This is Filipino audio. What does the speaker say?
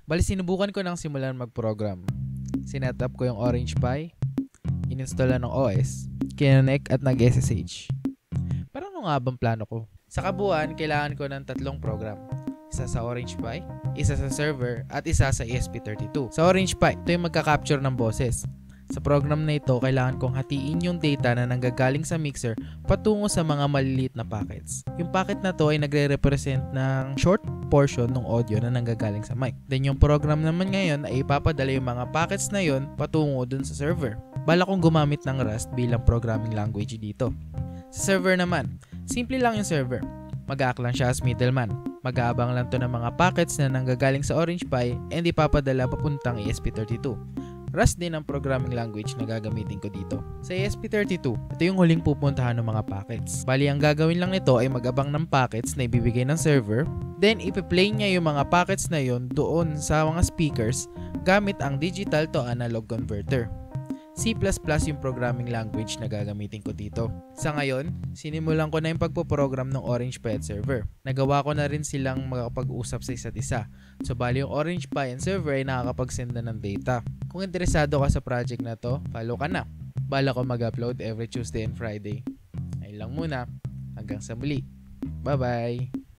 Bali, sinubukan ko nang simulan mag-program. Sinetup ko yung Orange Pi, ininstall ng OS, kinonect at nag-SSH. Pero ano nga bang plano ko? Sa kabuuan, kailangan ko ng 3 program. Isa sa Orange Pi, isa sa server, at isa sa ESP32. Sa Orange Pi, ito yung magka-capture ng boses. Sa program na ito, kailangan kong hatiin yung data na nanggagaling sa mixer patungo sa mga maliliit na packets. Yung packet na to ay nagre-represent ng short portion ng audio na nanggagaling sa mic. Then yung program naman ngayon ay ipapadala yung mga packets na yon patungo dun sa server. Bala kong gumamit ng Rust bilang programming language dito. Sa server naman, simple lang yung server. Mag-act lang siya as middleman. Mag-aabang lang to ng mga packets na nanggagaling sa Orange Pi and ipapadala papuntang ESP32. Rust din ang programming language na gagamitin ko dito. Sa ESP32, ito yung huling pupuntahan ng mga packets. Bali, ang gagawin lang nito ay mag-abang ng packets na ibibigay ng server, then ipi-play niya yung mga packets na yon doon sa mga speakers gamit ang digital to analog converter. C++ yung programming language na gagamitin ko dito. Sa ngayon, sinimulan ko na yung pagpoprogram ng Orange Pi at server. Nagawa ko na rin silang makapag-usap sa isa't isa. So bali yung Orange Pi and server ay nakakapag-send na ng data. Kung interesado ka sa project na to, follow ka na. Bala ko mag-upload every Tuesday and Friday. Ayun lang muna. Hanggang sa muli. Bye-bye!